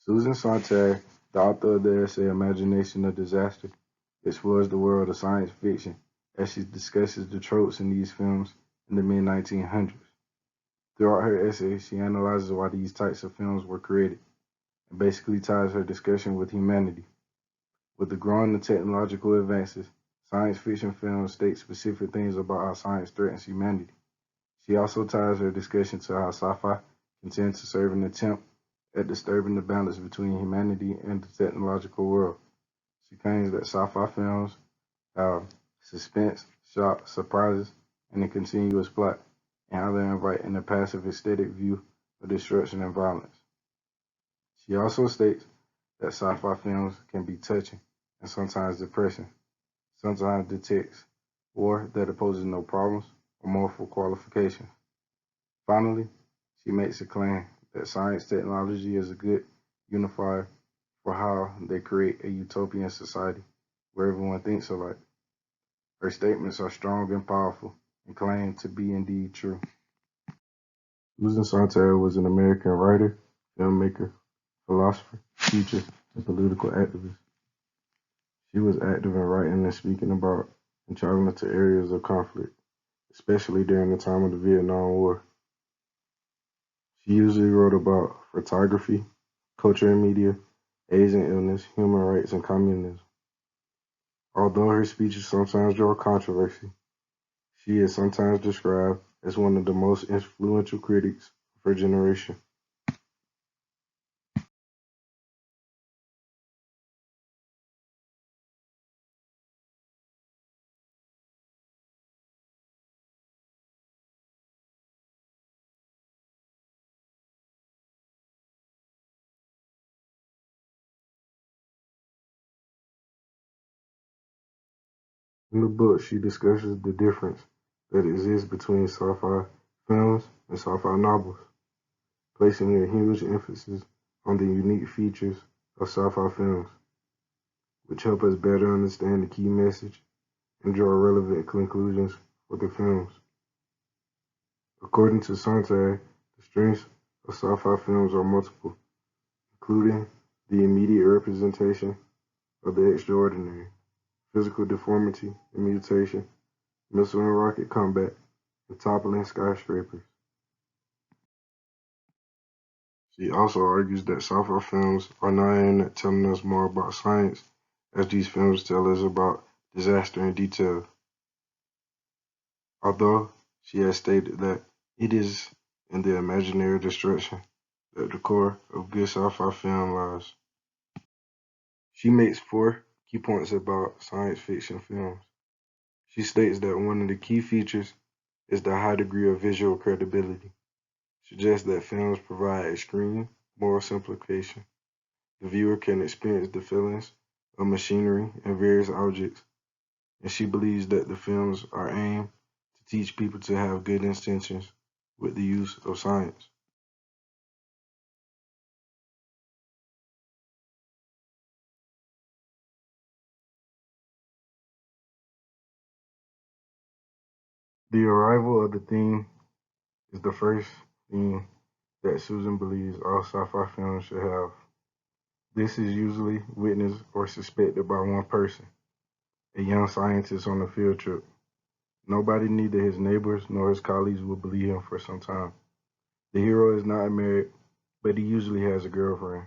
Susan Sontag, the author of the essay Imagination of Disaster, explores the world of science fiction as she discusses the tropes in these films in the mid 1900s. Throughout her essay, she analyzes why these types of films were created and basically ties her discussion with humanity. With the growing technological advances, science fiction films state specific things about how science threatens humanity. She also ties her discussion to how sci-fi can tend to serve an attempt at disturbing the balance between humanity and the technological world. She claims that sci-fi films have suspense, shock, surprises, and a continuous plot, and how they invite in a passive aesthetic view of destruction and violence. She also states that sci-fi films can be touching and sometimes depressing, sometimes depicts war that poses no problems or moral qualifications. Finally, she makes a claim that science technology is a good unifier for how they create a utopian society where everyone thinks alike. Her statements are strong and powerful and claim to be indeed true. Susan Sontag was an American writer, filmmaker, philosopher, teacher, and political activist. She was active in writing and speaking about and traveling to areas of conflict, especially during the time of the Vietnam War. She usually wrote about photography, culture and media, AIDS and illness, human rights, and communism. Although her speeches sometimes draw controversy, she is sometimes described as one of the most influential critics of her generation. In the book, she discusses the difference that exists between sci-fi films and sci-fi novels, placing a huge emphasis on the unique features of sci-fi films, which help us better understand the key message and draw relevant conclusions for the films. According to Sontag, the strengths of sci-fi films are multiple, including the immediate representation of the extraordinary, physical deformity and mutation, missile and rocket combat, and toppling skyscrapers. She also argues that sci-fi films are not aimed at telling us more about science, as these films tell us about disaster in detail. Although she has stated that it is in the imaginary destruction that the core of good sci-fi film lies. She makes four key points about science fiction films. She states that one of the key features is the high degree of visual credibility. Suggests that films provide extreme moral simplification. The viewer can experience the feelings of machinery and various objects, and she believes that the films are aimed to teach people to have good intentions with the use of science. The arrival of the theme is the first theme that Susan believes all sci-fi films should have. This is usually witnessed or suspected by one person, a young scientist on a field trip. Nobody, neither his neighbors nor his colleagues, will believe him for some time. The hero is not married, but he usually has a girlfriend.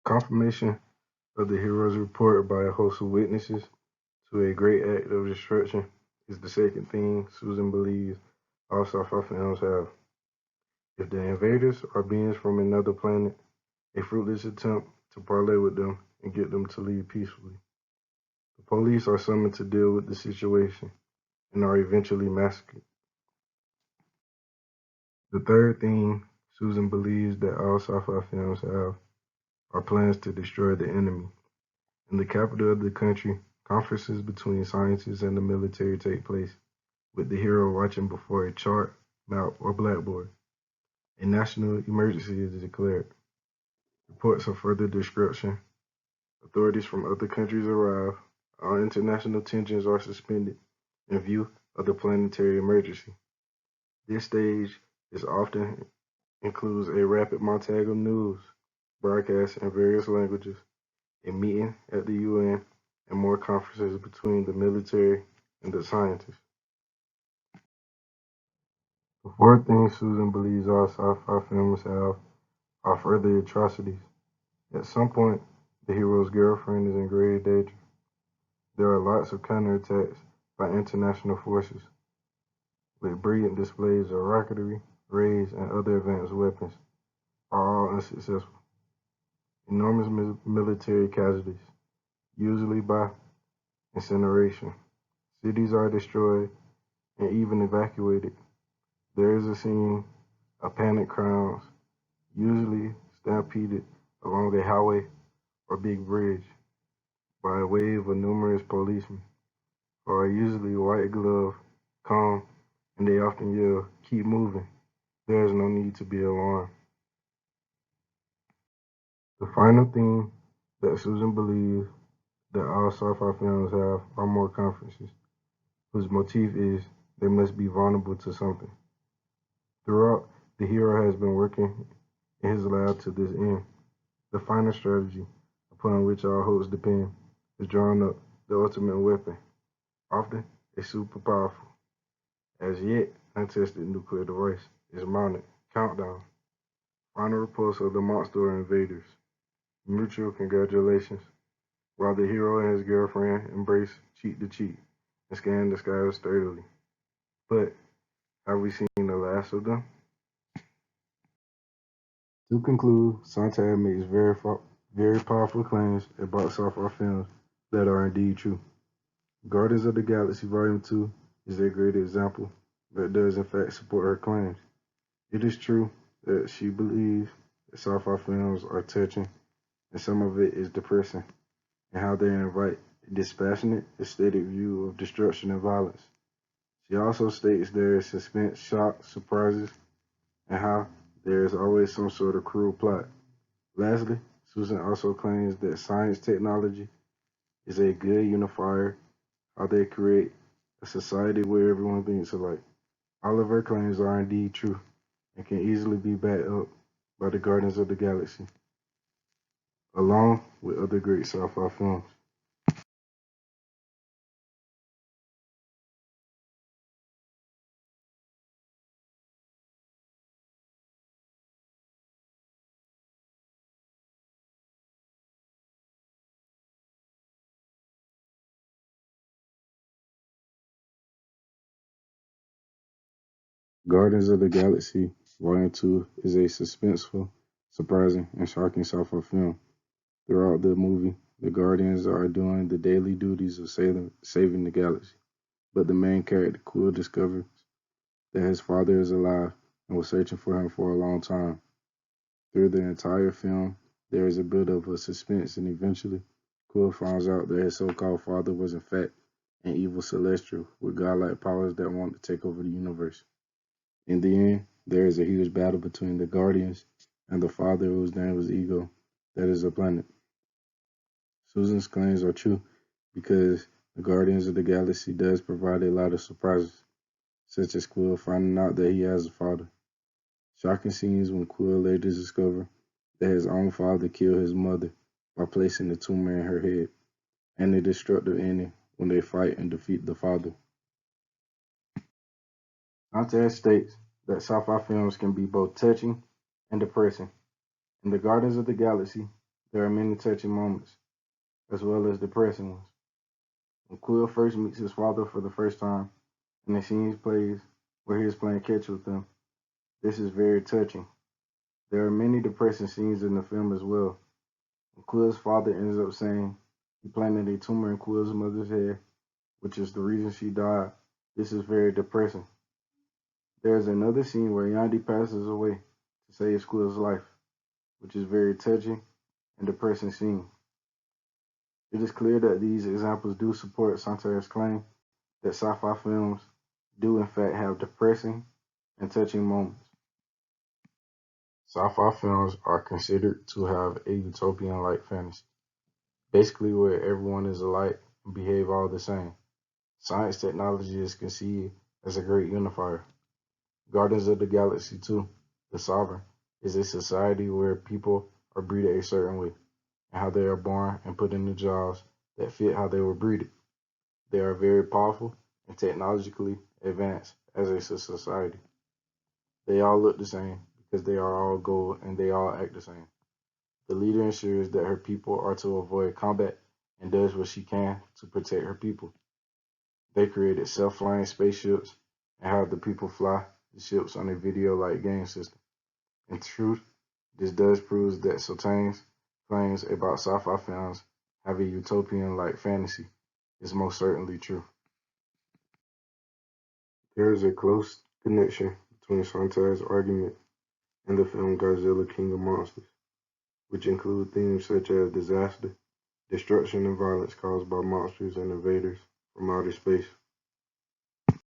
Confirmation of the hero's report by a host of witnesses to a great act of destruction is the second thing Susan believes all sci-fi films have. If the invaders are beings from another planet, a fruitless attempt to parley with them and get them to leave peacefully. The police are summoned to deal with the situation and are eventually massacred. The third thing Susan believes that all sci-fi films have are plans to destroy the enemy. In the capital of the country, conferences between scientists and the military take place, with the hero watching before a chart, map, or blackboard. A national emergency is declared. Reports of further destruction. Authorities from other countries arrive. All international tensions are suspended in view of the planetary emergency. This stage is often includes a rapid montage of news, broadcasts in various languages, a meeting at the UN, and more conferences between the military and the scientists. The fourth thing Susan believes all sci-fi films have are further atrocities. At some point, the hero's girlfriend is in grave danger. There are lots of counterattacks by international forces, with brilliant displays of rocketry, rays, and other advanced weapons, are all unsuccessful. Enormous military casualties, usually by incineration. Cities are destroyed and even evacuated. There is a scene of panicked crowds, usually stampeded along a highway or big bridge, by a wave of numerous policemen, who are usually white gloved, calm, and they often yell, "Keep moving. There is no need to be alarmed." The final thing that Susan believes that all sci-fi films have are more conferences, whose motif is they must be vulnerable to something. Throughout, the hero has been working in his lab to this end. The final strategy, upon which all hopes depend, is drawn up, the ultimate weapon, often a super powerful, as yet untested nuclear device, is mounted. Countdown. Final repulse of the monster invaders. Mutual congratulations, while the hero and his girlfriend embrace cheek to cheek and scan the skies sturdily. But have we seen the last of them? To conclude, Sontag makes very powerful claims about sci-fi films that are indeed true. Guardians of the Galaxy Volume 2 is a great example that does in fact support her claims. It is true that she believes that sci-fi films are touching and some of it is depressing, and how they invite a dispassionate, aesthetic view of destruction and violence. She also states there is suspense, shock, surprises, and how there is always some sort of cruel plot. Lastly, Susan also claims that science technology is a good unifier, how they create a society where everyone thinks alike. All of her claims are indeed true and can easily be backed up by the Guardians of the Galaxy, along with other great sci-fi films. Guardians of the Galaxy Volume 2 is a suspenseful, surprising, and shocking sci-fi film. Throughout the movie, the Guardians are doing the daily duties of saving the galaxy, but the main character, Quill, discovers that his father is alive and was searching for him for a long time. Through the entire film, there is a build-up of suspense, and eventually, Quill finds out that his so-called father was in fact an evil celestial with godlike powers that want to take over the universe. In the end, there is a huge battle between the Guardians and the father whose name was Ego, that is a planet. Susan's claims are true because the Guardians of the Galaxy does provide a lot of surprises, such as Quill finding out that he has a father. Shocking scenes when Quill later discovers that his own father killed his mother by placing a tumor in her head, and a destructive ending when they fight and defeat the father. Dante states that sci-fi films can be both touching and depressing. In the Guardians of the Galaxy, there are many touching moments, as well as depressing ones. When Quill first meets his father for the first time, and the scene plays where he is playing catch with him, this is very touching. There are many depressing scenes in the film as well. When Quill's father ends up saying he planted a tumor in Quill's mother's head, which is the reason she died, this is very depressing. There is another scene where Yandi passes away to save Quill's life, which is very touching and depressing scene. It is clear that these examples do support Sontag's claim that sci-fi films do in fact have depressing and touching moments. Sci-fi films are considered to have a utopian-like fantasy, basically where everyone is alike and behave all the same. Science technology is conceived as a great unifier. Guardians of the Galaxy 2, The Sovereign, is a society where people are breeded a certain way, and how they are born and put into jobs that fit how they were breeded. They are very powerful and technologically advanced as a society. They all look the same because they are all gold and they all act the same. The leader ensures that her people are to avoid combat and does what she can to protect her people. They created self-flying spaceships and have the people fly the ships on a video-like game system. In truth, this does prove that Sontag's claims about sci-fi films have a utopian-like fantasy is most certainly true. There is a close connection between Sontag's argument and the film Godzilla King of Monsters, which include themes such as disaster, destruction, and violence caused by monsters and invaders from outer space.